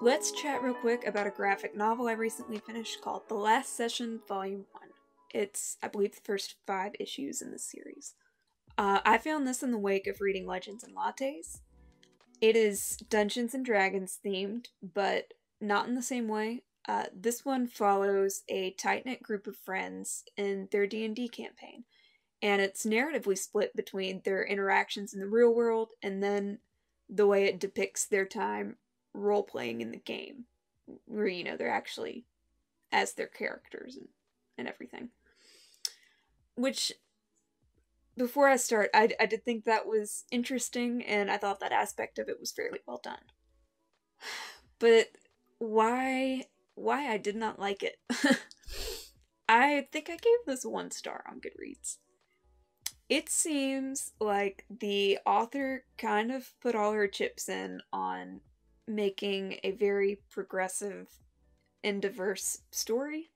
Let's chat real quick about a graphic novel I recently finished called The Last Session, Volume 1. It's, I believe, the first 5 issues in this series. I found this in the wake of reading Legends and Lattes. It is Dungeons and Dragons themed, but not in the same way. This one follows a tight-knit group of friends in their D&D campaign, and it's narratively split between their interactions in the real world and then the way it depicts their time role-playing in the game, where, you know, they're actually as their characters and everything. Which, before I start, I did think that was interesting, and I thought that aspect of it was fairly well done. But why I did not like it? I think I gave this 1 star on Goodreads. It seems like the author kind of put all her chips in on making a very progressive and diverse story,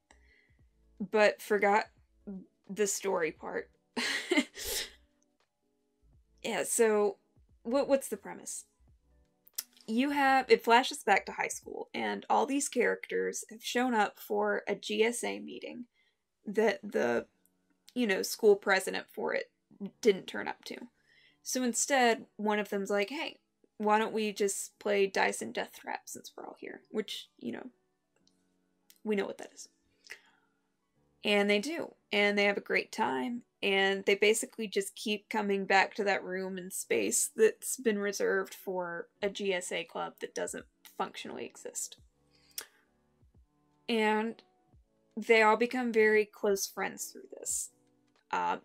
but forgot the story part. Yeah, so what's the premise? It flashes back to high school, and all these characters have shown up for a GSA meeting that the, school president for it didn't turn up to. So instead, one of them's like, hey, why don't we just play Dice and Death Trap since we're all here? Which, we know what that is. And they do. And they have a great time. And they basically just keep coming back to that room and space that's been reserved for a GSA club that doesn't functionally exist. And they all become very close friends through this.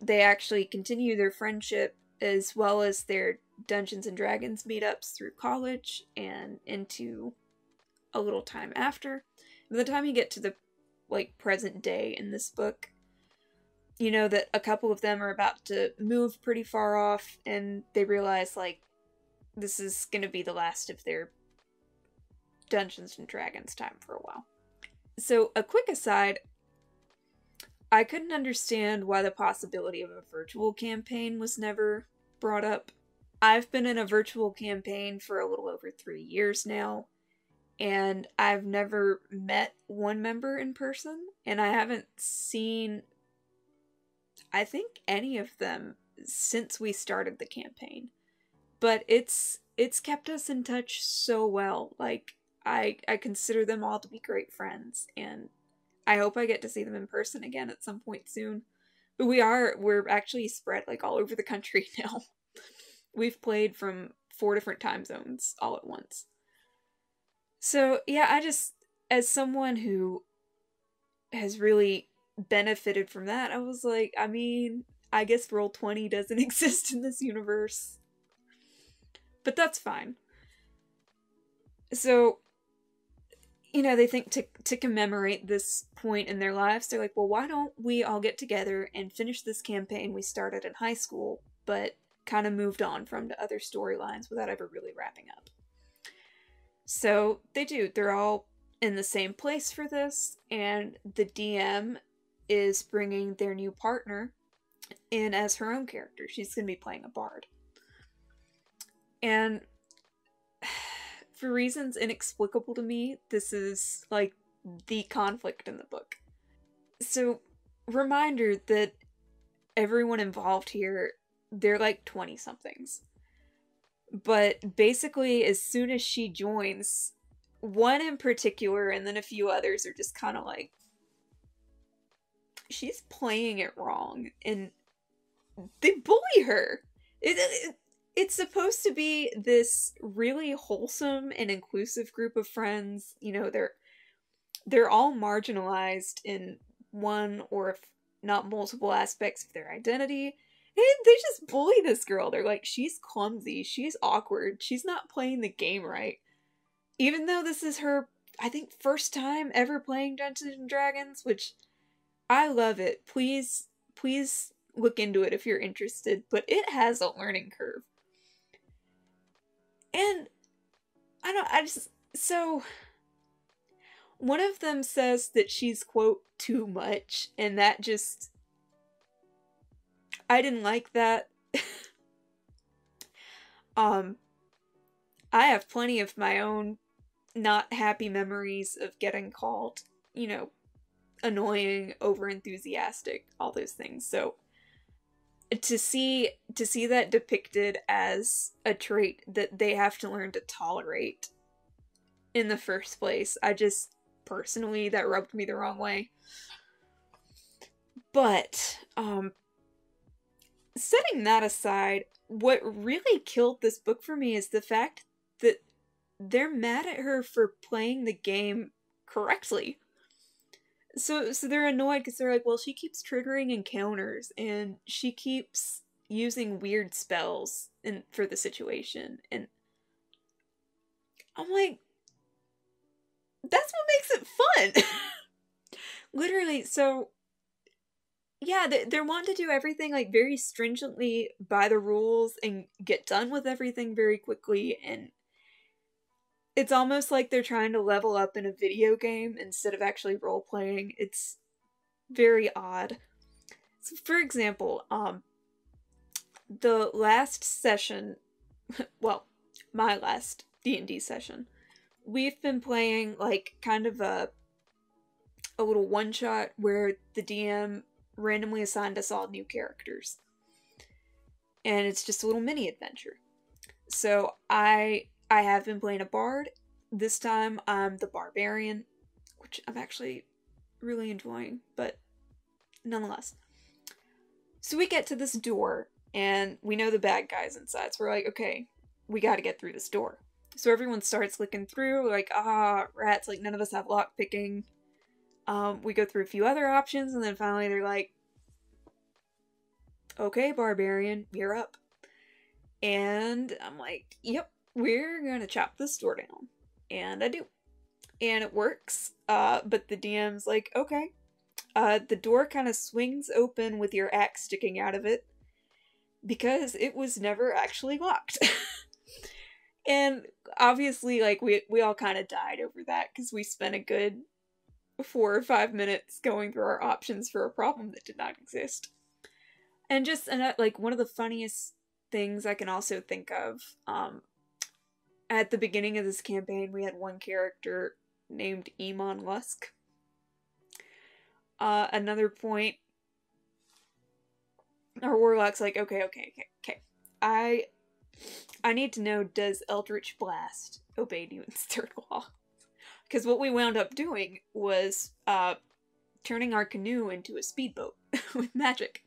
They actually continue their friendship as well as their Dungeons and Dragons meetups through college and into a little time after. By the time you get to the present day in this book, you know that a couple of them are about to move pretty far off, and they realize this is gonna be the last of their Dungeons and Dragons time for a while. So, a quick aside, I couldn't understand why the possibility of a virtual campaign was never brought up. I've been in a virtual campaign for a little over 3 years now, and I've never met one member in person, and I haven't seen, I think, any of them since we started the campaign. But it's kept us in touch so well. I consider them all to be great friends, and I hope I get to see them in person again at some point soon. But we're actually spread all over the country now. We've played from 4 different time zones all at once. So, yeah, as someone who has really benefited from that, I was like, I guess Roll20 doesn't exist in this universe. But that's fine. So, they think to commemorate this point in their lives, they're like, well, why don't we all get together and finish this campaign we started in high school, but kind of moved on from to other storylines without ever really wrapping up. So they do. They're all in the same place for this, and the DM is bringing their new partner in as her own character. She's going to be playing a bard. And for reasons inexplicable to me, this is the conflict in the book. So, reminder that everyone involved here, they're 20-somethings. But basically, as soon as she joins, one in particular, and then a few others are just kind of she's playing it wrong, and they bully her. It's supposed to be this really wholesome and inclusive group of friends. They're all marginalized in one or if not multiple aspects of their identity. And they just bully this girl. They're like, she's clumsy, she's awkward, she's not playing the game right. Even though this is her, I think, first time ever playing Dungeons and Dragons, which I love it. Please look into it if you're interested, but it has a learning curve. And so one of them says that she's, quote, too much, and that just, I didn't like that. I have plenty of my own not happy memories of getting called, you know, annoying, over enthusiastic, all those things. So to see that depicted as a trait that they have to learn to tolerate in the first place, I just personally, that rubbed me the wrong way. But setting that aside, what really killed this book for me is the fact that they're mad at her for playing the game correctly. So they're annoyed because they're like, well, she keeps triggering encounters and she keeps using weird spells for the situation. And I'm like, that's what makes it fun. Literally, so yeah, they're wanting to do everything like very stringently by the rules and get done with everything very quickly, and it's almost like they're trying to level up in a video game instead of actually role playing. It's very odd. So for example, the last session, well, my last D&D session, we've been playing like kind of a little one-shot where the DM randomly assigned us all new characters. And it's just a little mini adventure. So I have been playing a bard. This time I'm the barbarian, which I'm actually really enjoying, but nonetheless. So we get to this door, and we know the bad guys inside, so we're like, okay, we gotta get through this door. So everyone starts looking through, we're like, rats, like none of us have lockpicking. We go through a few other options, and then finally they're like, okay, barbarian, you're up. And I'm like, yep, we're gonna chop this door down. And I do. And it works, but the DM's like, okay. The door kind of swings open with your axe sticking out of it, because it was never actually locked. And obviously, like, we all kind of died over that, because we spent a good 4 or 5 minutes going through our options for a problem that did not exist. And just, like, one of the funniest things I can also think of, at the beginning of this campaign, we had one character named Emon Lusk. Another point, our warlock's like, okay. I need to know, does Eldritch Blast obey Newton's third law? Because what we wound up doing was turning our canoe into a speedboat with magic.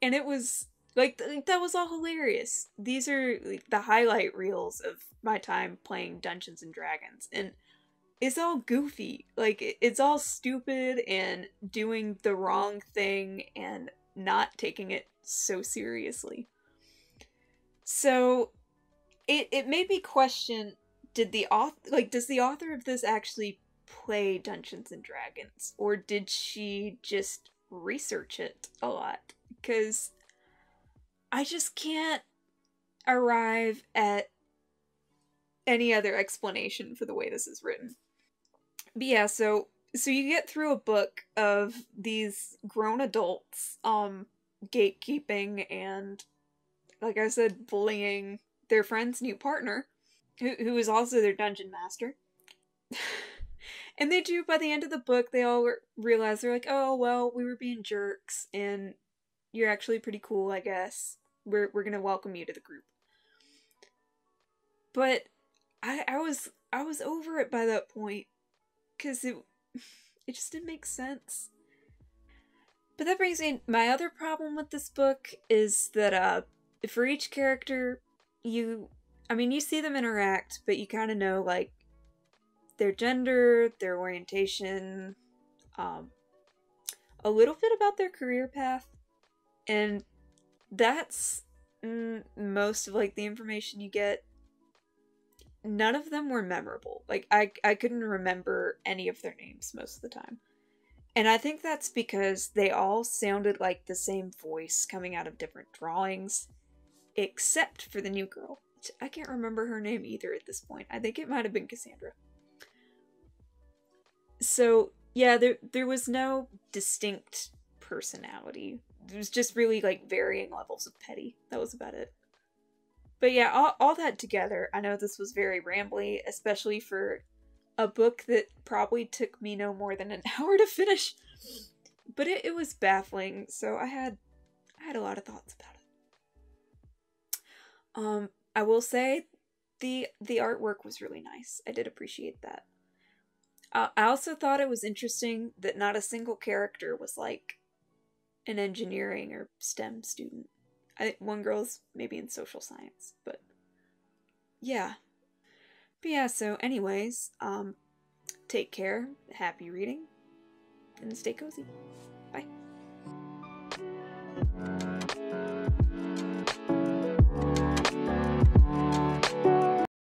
And it was, like, that was all hilarious. These are like, the highlight reels of my time playing Dungeons and Dragons. And it's all goofy. Like, it's all stupid and doing the wrong thing and not taking it so seriously. So, it made me question, does the author of this actually play Dungeons and Dragons? Or did she just research it a lot? Because I just can't arrive at any other explanation for the way this is written. But yeah, so you get through a book of these grown adults, gatekeeping and, like I said, bullying their friend's new partner, who is also their dungeon master. And they do, by the end of the book, they all realize, they're like, oh, well, we were being jerks, and you're actually pretty cool, I guess. We're gonna welcome you to the group. But I was over it by that point, because it just didn't make sense. But that brings me, my other problem with this book is that for each character, you see them interact, but you kind of know, like, their gender, their orientation, a little bit about their career path, and that's most of, like, the information you get. None of them were memorable. Like, I couldn't remember any of their names most of the time. And I think that's because they all sounded like the same voice coming out of different drawings, except for the new girl. I can't remember her name either at this point. I think it might have been Cassandra. So, yeah, there was no distinct personality. It was just really, like, varying levels of petty. That was about it. But yeah, all that together, I know this was very rambly, especially for a book that probably took me no more than an hour to finish. But it was baffling, so I had a lot of thoughts about it. I will say the artwork was really nice. I did appreciate that. I also thought it was interesting that not a single character was like an engineering or STEM student. I think one girl's maybe in social science, but yeah. But yeah, so anyways, take care, happy reading, and stay cozy. Bye.